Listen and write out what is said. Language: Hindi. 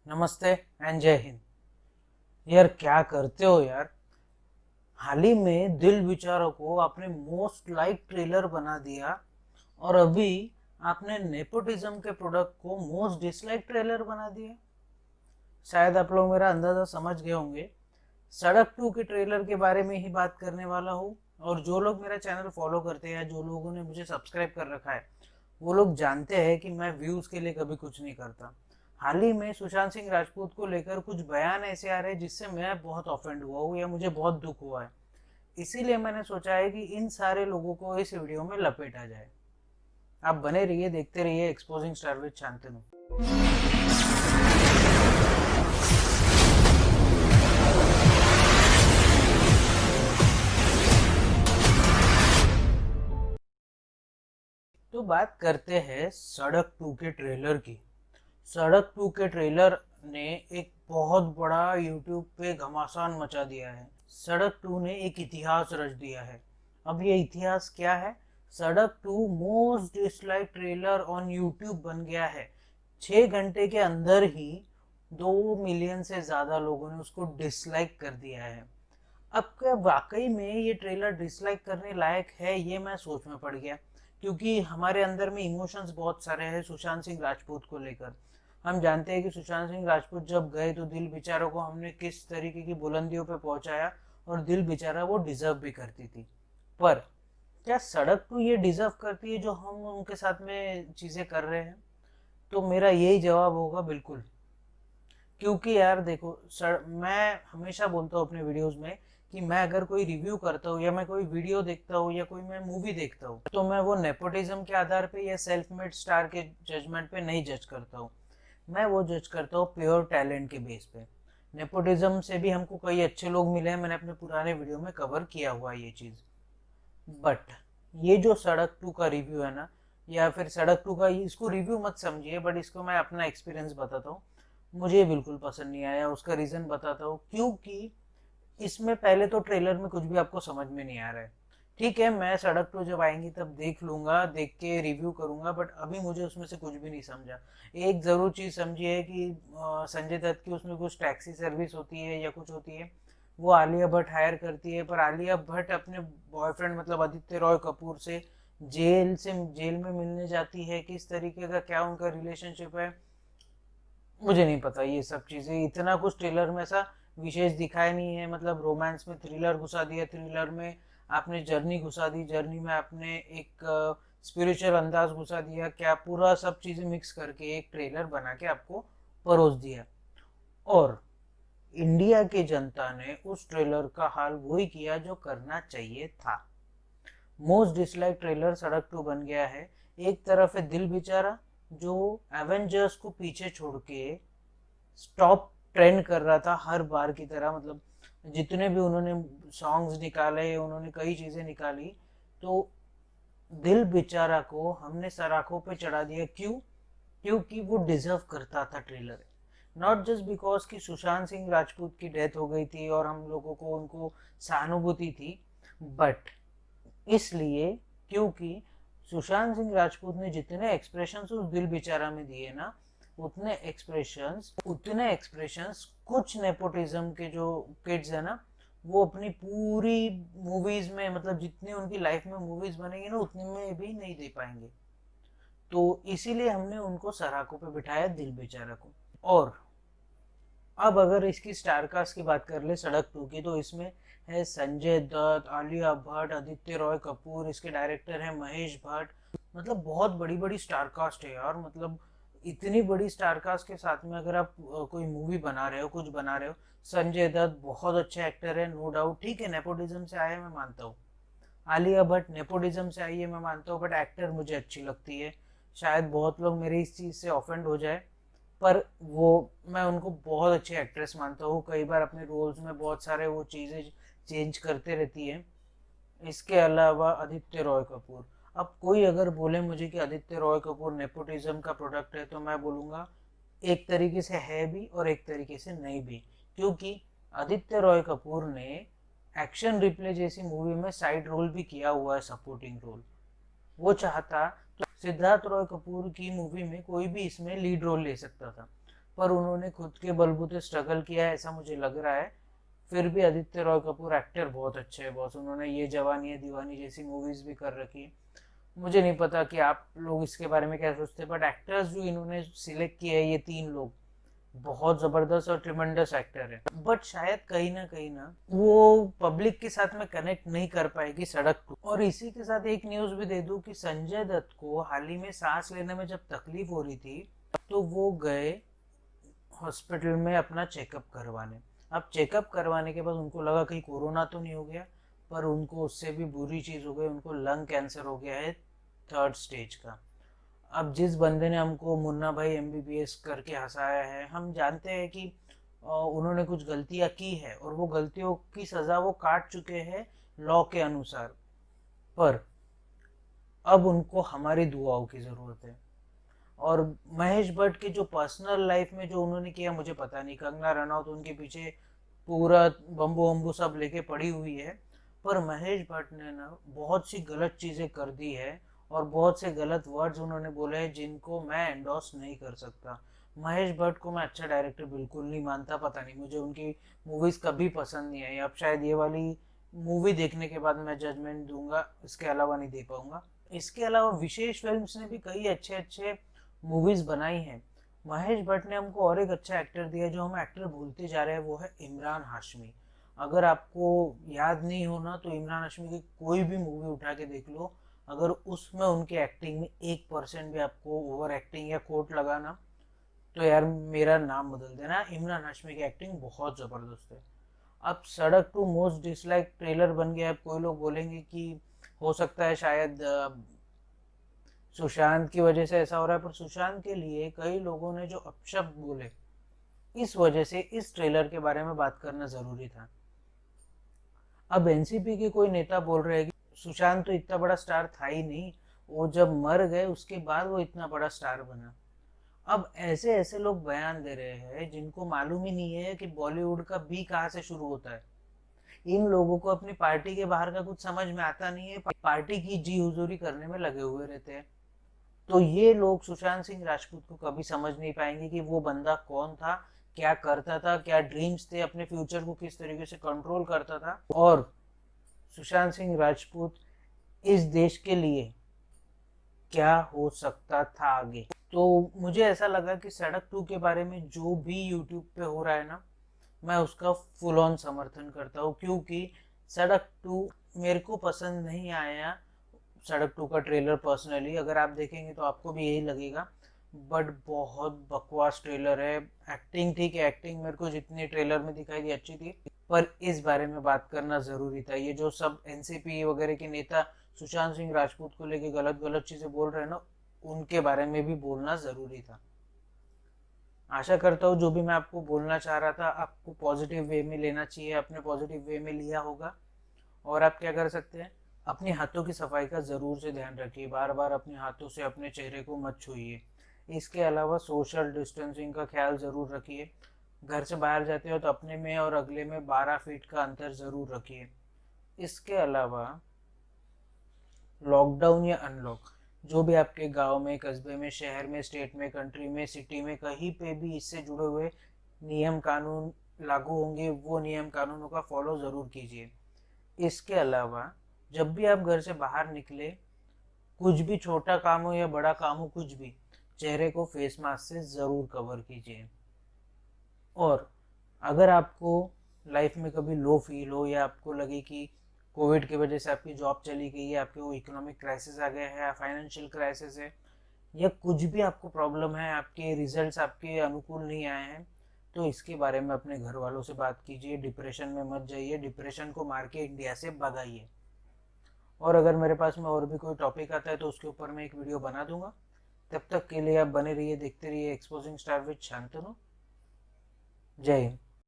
नमस्ते एंड जय हिंद। यार क्या करते हो यार। हाल ही में दिल बेचारा को आपने मोस्ट लाइक ट्रेलर बना दिया और अभी आपने नेपोटिज्म के प्रोडक्ट को मोस्ट डिसलाइक ट्रेलर बना दिया। शायद आप लोग मेरा अंदाजा समझ गए होंगे। सड़क 2 के ट्रेलर के बारे में ही बात करने वाला हूँ। और जो लोग मेरा चैनल फॉलो करते हैं, जो लोगों ने मुझे सब्सक्राइब कर रखा है, वो लोग जानते हैं कि मैं व्यूज के लिए कभी कुछ नहीं करता। हाल ही में सुशांत सिंह राजपूत को लेकर कुछ बयान ऐसे आ रहे हैं जिससे मैं बहुत ऑफेंड हुआ हूँ या मुझे बहुत दुख हुआ है। इसीलिए मैंने सोचा है कि इन सारे लोगों को इस वीडियो में लपेटा जाए। आप बने रहिए, देखते रहिए एक्सपोजिंग स्टार विद शांतनु। तो बात करते हैं सड़क 2 के ट्रेलर की। सड़क 2 के ट्रेलर ने एक बहुत बड़ा यूट्यूब पे घमासान मचा दिया है। सड़क 2 ने एक इतिहास रच दिया है। अब ये इतिहास क्या है? सड़क 2 most dislike trailer on YouTube बन गया है। 6 घंटे के अंदर ही 2 मिलियन से ज़्यादा लोगों ने उसको डिसलाइक कर दिया है। अब क्या वाकई में ये ट्रेलर डिसलाइक करने लायक है, ये मैं सोच में पड़ गया। क्योंकि हमारे अंदर में इमोशंस बहुत सारे हैं सुशांत सिंह राजपूत को लेकर। हम जानते हैं कि सुशांत सिंह राजपूत जब गए तो दिल बेचारा को हमने किस तरीके की बुलंदियों पे पहुंचाया, और दिल बेचारा वो डिजर्व भी करती थी। पर क्या सड़क तो ये डिजर्व करती है जो हम उनके साथ में चीजें कर रहे हैं? तो मेरा यही जवाब होगा, बिल्कुल। क्योंकि यार देखो मैं हमेशा बोलता हूँ अपने वीडियोस में कि मैं अगर कोई रिव्यू करता हूँ या मैं कोई वीडियो देखता हूँ या कोई मैं मूवी देखता हूँ, तो मैं वो नेपोटिज्म के आधार पे या सेल्फ मेड स्टार के जजमेंट पे नहीं जज करता हूँ। मैं वो जज करता हूँ प्योर टैलेंट के बेस पे। नेपोटिज्म से भी हमको कई अच्छे लोग मिले हैं, मैंने अपने पुराने वीडियो में कवर किया हुआ है ये चीज़। बट ये जो सड़क 2 का रिव्यू है ना, या फिर सड़क 2 का, इसको रिव्यू मत समझिए, बट इसको मैं अपना एक्सपीरियंस बताता हूँ। मुझे बिल्कुल पसंद नहीं आया। उसका रीज़न बताता हूँ। क्योंकि इसमें पहले तो ट्रेलर में कुछ भी आपको समझ में नहीं आ रहा है। ठीक है, मैं सड़क 2 जब आएंगी तब देख लूंगा, देख के रिव्यू करूंगा, बट अभी मुझे उसमें से कुछ भी नहीं समझा। एक ज़रूर चीज़ समझी है कि संजय दत्त की उसमें कुछ टैक्सी सर्विस होती है या कुछ होती है, वो आलिया भट्ट हायर करती है। पर आलिया भट्ट अपने बॉयफ्रेंड मतलब आदित्य रॉय कपूर से जेल में मिलने जाती है। किस तरीके का क्या उनका रिलेशनशिप है मुझे नहीं पता। ये सब चीज़ें इतना कुछ ट्रेलर में ऐसा विशेष दिखाया नहीं है। मतलब रोमांस में थ्रिलर घुसा दिया, थ्रिलर में आपने जर्नी घुसा दी, जर्नी में आपने एक स्पिरिचुअल अंदाज घुसा दिया। क्या पूरा सब चीज़ें मिक्स करके एक ट्रेलर बना के आपको परोस दिया। और इंडिया की जनता ने उस ट्रेलर का हाल वही किया जो करना चाहिए था। मोस्ट डिसलाइक ट्रेलर सड़क 2 बन गया है। एक तरफ है दिल बेचारा, जो एवेंजर्स को पीछे छोड़ के टॉप ट्रेंड कर रहा था हर बार की तरह। मतलब जितने भी उन्होंने सॉन्ग्स निकाले, उन्होंने कई चीज़ें निकाली, तो दिल बेचारा को हमने सराखों पे चढ़ा दिया। क्यों? क्योंकि वो डिजर्व करता था ट्रेलर। नॉट जस्ट बिकॉज कि सुशांत सिंह राजपूत की डेथ हो गई थी और हम लोगों को उनको सहानुभूति थी, बट इसलिए क्योंकि सुशांत सिंह राजपूत ने जितने एक्सप्रेशंस उस दिल बेचारा में दिए ना, उतने एक्सप्रेशंस कुछ नेपोटिज्म के जो किड्स है ना, वो अपनी पूरी मूवीज में, मतलब जितनी उनकी लाइफ में मूवीज बनेगी ना, उतने में भी नहीं दे पाएंगे। तो इसीलिए हमने उनको सराखों पे बिठाया दिल बेचारा को। और अब अगर इसकी स्टारकास्ट की बात कर ले सड़क 2 की, तो इसमें है संजय दत्त, आलिया भट्ट, आदित्य रॉय कपूर, इसके डायरेक्टर है महेश भट्ट। मतलब बहुत बड़ी बड़ी स्टारकास्ट है यार। मतलब इतनी बड़ी स्टारकास्ट के साथ में अगर आप कोई मूवी बना रहे हो, कुछ बना रहे हो। संजय दत्त बहुत अच्छे एक्टर है, नो डाउट। ठीक है, नेपोटिज्म से आए मैं मानता हूँ। आलिया भट्ट नेपोटिज्म से आई है मैं मानता हूँ, बट एक्टर मुझे अच्छी लगती है। शायद बहुत लोग मेरी इस चीज़ से ऑफेंड हो जाए, पर वो, मैं उनको बहुत अच्छी एक्ट्रेस मानता हूँ। कई बार अपने रोल्स में बहुत सारे वो चीज़ें चेंज करते रहती है। इसके अलावा आदित्य रॉय कपूर। अब कोई अगर बोले मुझे कि आदित्य रॉय कपूर नेपोटिज्म का प्रोडक्ट है, तो मैं बोलूँगा एक तरीके से है भी और एक तरीके से नहीं भी। क्योंकि आदित्य रॉय कपूर ने एक्शन रिप्ले जैसी मूवी में साइड रोल भी किया हुआ है, सपोर्टिंग रोल। वो चाहता तो सिद्धार्थ रॉय कपूर की मूवी में कोई भी इसमें लीड रोल ले सकता था। पर उन्होंने खुद के बलबूते स्ट्रगल किया है ऐसा मुझे लग रहा है। फिर भी आदित्य रॉय कपूर एक्टर बहुत अच्छे है बॉस, उन्होंने ये जवानी है दीवानी जैसी मूवीज भी कर रखी है। मुझे नहीं पता कि आप लोग इसके बारे में क्या सोचते हैं, बट एक्टर्स जो इन्होंने सिलेक्ट किए हैं ये 3 लोग बहुत जबरदस्त और ट्रिमेंडस एक्टर है। बट शायद कहीं ना वो पब्लिक के साथ में कनेक्ट नहीं कर पाएगी सड़क टू। और इसी के साथ एक न्यूज भी दे दूं कि संजय दत्त को हाल ही में सांस लेने में जब तकलीफ हो रही थी तो वो गए हॉस्पिटल में अपना चेकअप करवाने। अब चेकअप करवाने के बाद उनको लगा कहीं कोरोना तो नहीं हो गया, पर उनको उससे भी बुरी चीज़ हो गई, उनको लंग कैंसर हो गया है 3rd स्टेज का। अब जिस बंदे ने हमको मुन्ना भाई MBBS करके हंसाया है, हम जानते हैं कि उन्होंने कुछ गलतियां की है और वो गलतियों की सज़ा वो काट चुके हैं लॉ के अनुसार, पर अब उनको हमारी दुआओं की ज़रूरत है। और महेश भट्ट की जो पर्सनल लाइफ में जो उन्होंने किया मुझे पता नहीं, कंगना रनौत उनके पीछे पूरा बम्बू वम्बू सब लेके पड़ी हुई है, पर महेश भट्ट ने ना बहुत सी गलत चीज़ें कर दी है और बहुत से गलत वर्ड्स उन्होंने बोले हैं जिनको मैं एंडोर्स नहीं कर सकता। महेश भट्ट को मैं अच्छा डायरेक्टर बिल्कुल नहीं मानता, पता नहीं मुझे उनकी मूवीज़ कभी पसंद नहीं आई। अब शायद ये वाली मूवी देखने के बाद मैं जजमेंट दूंगा, इसके अलावा नहीं दे पाऊंगा। इसके अलावा विशेष फिल्म्स ने भी कई अच्छे अच्छे मूवीज बनाई हैं। महेश भट्ट ने हमको और एक अच्छा एक्टर दिया, जो हम एक्टर भूलते जा रहे हैं, वो है इमरान हाशमी। अगर आपको याद नहीं हो ना तो इमरान हाशमी की कोई भी मूवी उठा के देख लो, अगर उसमें उनके एक्टिंग में 1% भी आपको ओवर एक्टिंग या कोट लगा ना तो यार मेरा नाम बदल देना। इमरान हाशमी की एक्टिंग बहुत ज़बरदस्त है। अब सड़क टू मोस्ट डिसलाइक ट्रेलर बन गया। अब कोई लोग बोलेंगे कि हो सकता है शायद सुशांत की वजह से ऐसा हो रहा है, पर सुशांत के लिए कई लोगों ने जो अपशब्द बोले, इस वजह से इस ट्रेलर के बारे में बात करना जरूरी था। अब एनसीपी के कोई नेता बोल रहे हैं कि सुशांत तो इतना बड़ा स्टार था ही नहीं, वो जब मर गए उसके बाद वो इतना बड़ा स्टार बना। अब ऐसे ऐसे लोग बयान दे रहे हैं जिनको मालूम ही नहीं है कि बॉलीवुड का बी कहाँ से शुरू होता है। इन लोगों को अपनी पार्टी के बाहर का कुछ समझ में आता नहीं है, पार्टी की जी हुजूरी करने में लगे हुए रहते हैं। तो ये लोग सुशांत सिंह राजपूत को कभी समझ नहीं पाएंगे कि वो बंदा कौन था, क्या करता था, क्या ड्रीम्स थे, अपने फ्यूचर को किस तरीके से कंट्रोल करता था, और सुशांत सिंह राजपूत इस देश के लिए क्या हो सकता था आगे। तो मुझे ऐसा लगा कि सड़क 2 के बारे में जो भी यूट्यूब पे हो रहा है ना, मैं उसका फुल ऑन समर्थन करता हूँ, क्योंकि सड़क 2 मेरे को पसंद नहीं आया। सड़क 2 का ट्रेलर पर्सनली अगर आप देखेंगे तो आपको भी यही लगेगा, बट बहुत बकवास ट्रेलर है। एक्टिंग ठीक है, एक्टिंग मेरे को जितनी ट्रेलर में दिखाई दी अच्छी थी, पर इस बारे में बात करना ज़रूरी था। ये जो सब एनसीपी वगैरह के नेता सुशांत सिंह राजपूत को लेके गलत गलत चीज़ें बोल रहे हैं ना, उनके बारे में भी बोलना ज़रूरी था। आशा करता हूँ जो भी मैं आपको बोलना चाह रहा था आपको पॉजिटिव वे में लेना चाहिए, अपने पॉजिटिव वे में लिया होगा। और आप क्या कर सकते हैं, अपने हाथों की सफाई का ज़रूर से ध्यान रखिए, बार बार अपने हाथों से अपने चेहरे को मत छूइए। इसके अलावा सोशल डिस्टेंसिंग का ख्याल ज़रूर रखिए। घर से बाहर जाते हो तो अपने में और अगले में 12 फीट का अंतर ज़रूर रखिए। इसके अलावा लॉकडाउन या अनलॉक, जो भी आपके गांव में, कस्बे में, शहर में, स्टेट में, कंट्री में, सिटी में, कहीं पे भी इससे जुड़े हुए नियम कानून लागू होंगे, वो नियम कानूनों का फॉलो ज़रूर कीजिए। इसके अलावा जब भी आप घर से बाहर निकले, कुछ भी छोटा काम हो या बड़ा काम हो, कुछ भी, चेहरे को फेस मास्क से ज़रूर कवर कीजिए। और अगर आपको लाइफ में कभी लो फील हो या आपको लगे कि कोविड की वजह से आपकी जॉब चली गई है, आपके वो इकोनॉमिक क्राइसिस आ गया है या फाइनेंशियल क्राइसिस है, या कुछ भी आपको प्रॉब्लम है, आपके रिजल्ट्स आपके अनुकूल नहीं आए हैं, तो इसके बारे में अपने घर वालों से बात कीजिए। डिप्रेशन में मत जाइए, डिप्रेशन को मार के इंडिया से भगाइए। और अगर मेरे पास में और भी कोई टॉपिक आता है तो उसके ऊपर मैं एक वीडियो बना दूंगा। तब तक के लिए आप बने रहिए, देखते रहिए एक्सपोजिंग स्टार विद शांतनु। जय हिंद।